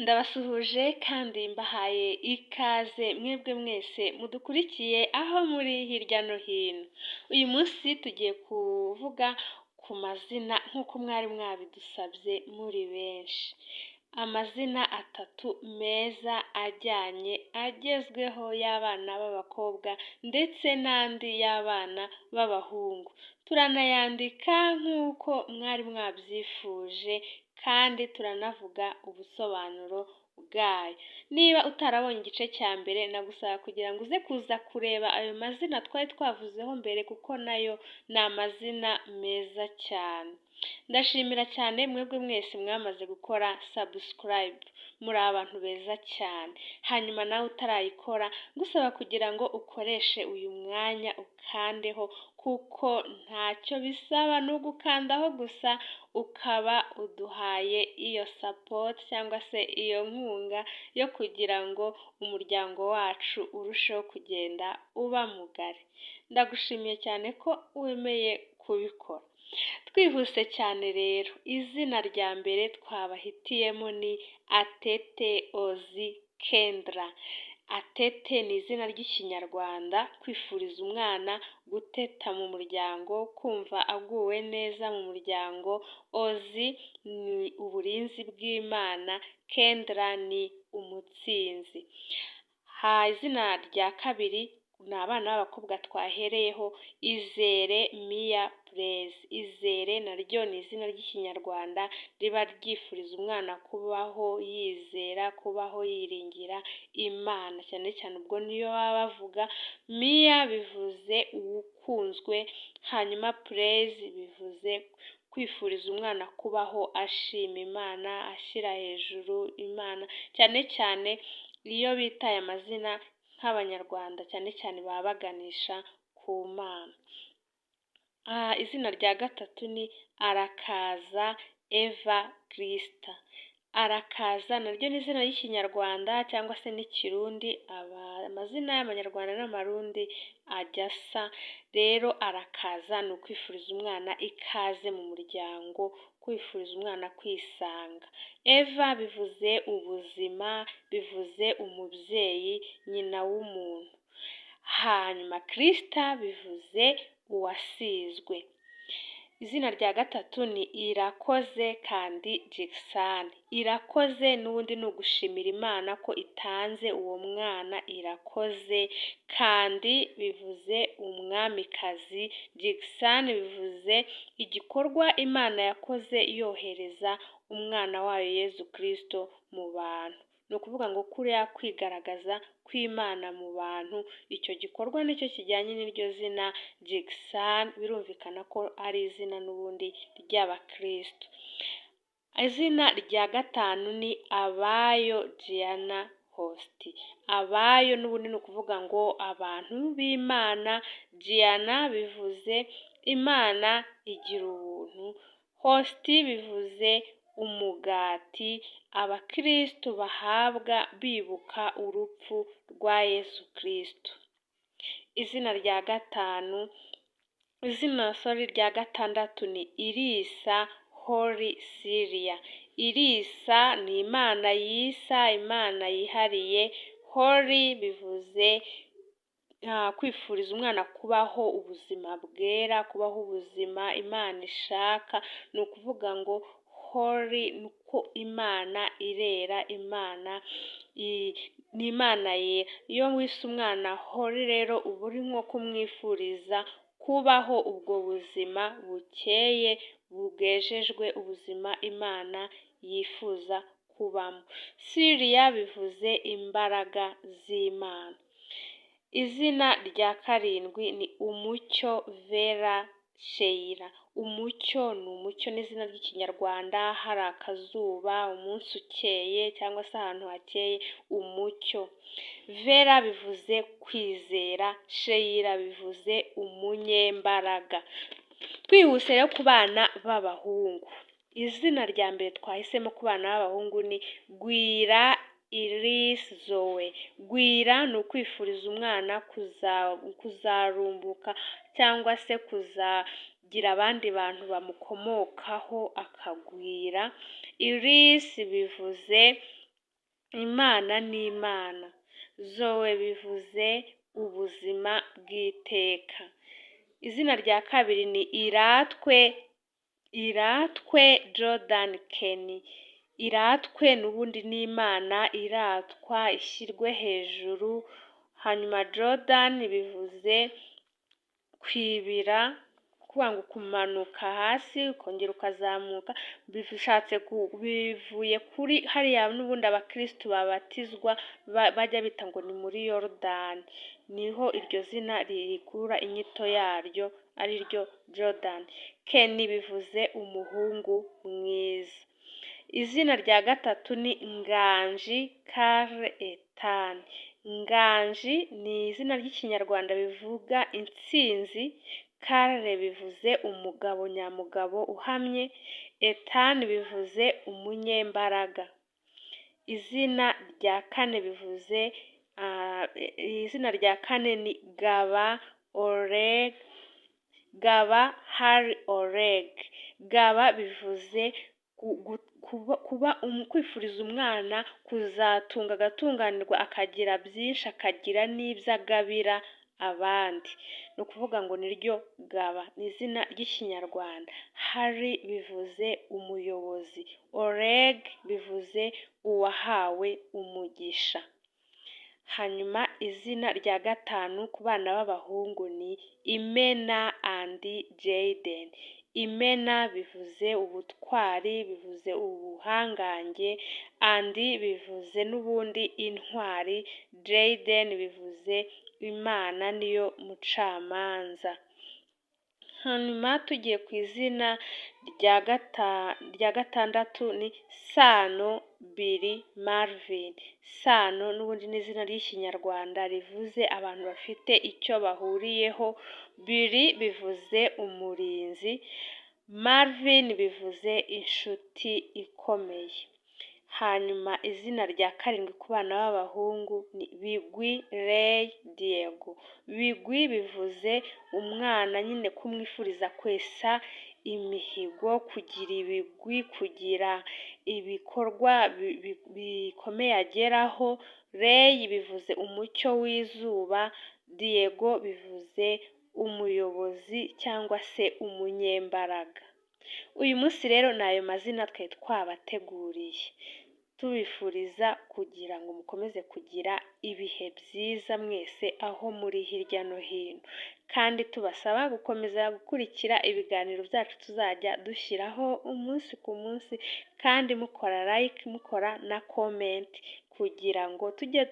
Ndabasuhuje kandi mbahaye ikaze mwebwe mwese mudukurikiye aho muri hirya no hino. Uyu munsi tugiye kuvuga ku mazina nk'uko mwari mwabidusabye muri benshi. Amazina atatu meza ajyanye agezweho y'abana b'abakobwa ndetse n'andi y'abana b'abahungu. Turanayandika nk'uko mwari mwabyifuje kandi turanavuga ubusobanuro bwayo. Niba utarabonye igice cya mbere nagusaba kugira ngo uze kuza kureba ayo mazina twari twavuzeho mbere kuko nayo ni amazina meza cyane. Ndashimira cyane mwebwe mwese mwamaze gukora subscribe, muri abantu beza cyane. Hanyuma nawe utarayikora ngusaba kugira ngo ukoreshe uyu mwanya ukandeho kuko ntacyo bisaba, ni ugukandaho gusa ukaba uduhaye iyo support cyangwa se iyo nkunga yo kugira ngo umuryango wacu urusheho kugenda uba mugari. Ndagushimiye cyane ko wemeye kubikora. Twihuse cyane rero, izina rya mbere twabahitiyemo ni Atete Ozi Kendra. Atete ni izina ry'ikinyarwanda, kwifuriza umwana guteta mu muryango, kumva aguwe neza mu muryango. Ozi ni uburinzi bw'Imana, Kendra ni umutsinzi. Izina rya kabiri ni abana b'abakobwa twahereyeho, Izere Mia Blaise. Izere naryo ni izina ry'ikinyarwanda riba ryifuriza umwana kubaho yizera, kubaho yiringira Imana, cyane cyane ubwo niyo baba bavuga. Mia bivuze ukunzwe, hanyuma Blaise bivuze kwifuriza umwana kubaho ashima Imana, ashyira hejuru Imana, cyane cyane iyo bitaye amazina nk'Abanyarwanda cyane cyane baba baganisha ku Mana. Izina rya gatatu ni Arakaza Eva Christa. Arakaza naryo ni izina ry'ikinyarwanda cyangwa se n'ikirundi, amazina y'Amanyarwanda n'Amarundi ajya asa. Rero arakaza ni ukwifuriza umwana ikaze mu muryango, kwifuriza umwana kwisanga. Eva bivuze ubuzima, bivuze umubyeyi, nyina w'umuntu. Hanyuma Christa bivuze uwasizwe. Izina rya gatatu ni Irakoze kandi Jackson. Irakoze n'ubundi ni ugushimira Imana ko itanze uwo mwana. Irakoze kandi bivuze umwamikazi. Jackson bivuze igikorwa Imana yakoze yohereza umwana wayo Yezu Kristo mu bantu. Ni ukuvuga ngo kuriya kwigaragaza kw'Imana mu bantu, icyo gikorwa nicyo kijyanye n'iryo zina Jackson. Birumvikana ko ari izina n'ubundi ry'Abakristo. Izina rya gatanu ni Abayo Gianna Host. Abayo n'ubundi ni ukuvuga ngo abantu b'Imana. Gianna bivuze Imana igira ubuntu. Host bivuze umugati Abakristo bahabwa bibuka urupfu rwa Yesu Kristo. Izina rya gatandatu ni Irisa Holy Syria. Irisa ni Imana yisa, Imana yihariye. Holy bivuze kwifuriza umwana kubaho ubuzima bwera, kubaho ubuzima Imana ishaka. Ni ukuvuga ngo Holy ni uko Imana irera, Imana ni Imana yera. Iyo wise umwana Holy rero uba uri nko kumwifuriza kubaho ubwo buzima bukeye, bwejejwe, ubuzima Imana yifuza kubamo. Syria bivuze imbaraga z'Imana. Izina rya karindwi ni Umucyo Vera Sheila. Umucyo ni umucyo, n'izina ry'ikinyarwanda, hari akazuba, umunsi ukeye cyangwa se ahantu hakeye, umucyo. Vera bivuze kwizera, Sheila bivuze umunyembaraga. Twihuse rero ku bana b'abahungu, izina rya mbere twahisemo ku bana b'abahungu ni Gwira Iris Zoe. Gwira ni ukwifuriza umwana kuzarumbuka cyangwa se kuzagira abandi bantu bamukomokaho akagwira. Iris bivuze Imana ni Imana. Zoe bivuze ubuzima bw'iteka. Izina rya kabiri ni Iratwe Jordan Kenny. Iratwe n'ubundi ni Imana iratwa, ishyirwe hejuru. Hanyuma Jordan bivuze kwibira, kuvuga ngo kumanuka hasi ukongera ukazamuka, bivuye kuri hariya n'ubundi abakirisitu babatizwa bajya bita ngo ni muri Yorodani, niho iryo zina rikura inyito yaryo ari ryo Jordan. Kenny bivuze umuhungu mwiza. Izina rya gatatu ni Nganji Karl Ethan. Nganji ni izina ry'ikinyarwanda bivuga intsinzi. Karl bivuze umugabo nyamugabo uhamye. Ethan bivuze umunyembaraga. Izina rya kane ni Gaba Hari Oleg. Gaba bivuze kwifuriza umwana kuzatunga, agatunganirwa, akagira byinshi, akagira n'ibyo agabira abandi. Ni ukuvuga ngo niryo Gaba, ni izina ry'ikinyarwanda. Hari bivuze umuyobozi. Oleg bivuze uwahawe umugisha. Hanyuma izina rya gatanu ku bana b'abahungu ni Imena and Jayden. Imena bivuze ubutwari, bivuze ubuhangange, and bivuze n'ubundi intwari, Jayden bivuze Imana niyo mucamanza. Hanyuma tugiye ku izina rya gatandatu ni Sano Billy Marvin. Sano n'ubundi ni izina ry'ikinyarwanda rivuze abantu bafite icyo bahuriyeho. Billy bivuze umurinzi. Marvin bivuze inshuti ikomeye. Hanyuma izina rya karindwi ku bana b'abahungu ni Bigwi Ray Diego. Bigwi bivuze umwana, nyine kumwifuriza kwesa imihigo, kugira ibigwi, kugira ibikorwa bikomeye ageraho. Ray bivuze umucyo w'izuba. Diego bivuze umuyobozi cyangwa se umunyembaraga. Uyu munsi rero ni ayo mazina twari twabateguriye, tubifuriza kugira ngo mukomeze kugira ibihe byiza mwese aho muri hirya no hino, kandi tubasaba gukomeza gukurikira ibiganiro byacu tuzajya dushyiraho umunsi ku munsi, kandi mukora like, mukora na comment, kugira ngo tujye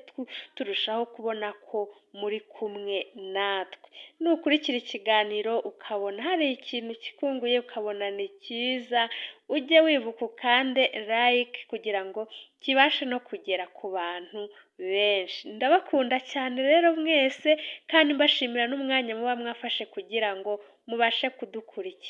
turushaho kubona ko muri kumwe natwe. Nukurikira ikiganiro ukabona hari ikintu kikunguye, ukabona ni cyiza, ujye wibuka ukande like kugira ngo kibashe no kugera ku bantu benshi. Ndabakunda cyane rero mwese, kandi mbashimira n'umwanya muba mwafashe kugira ngo mubashe kudukurikira.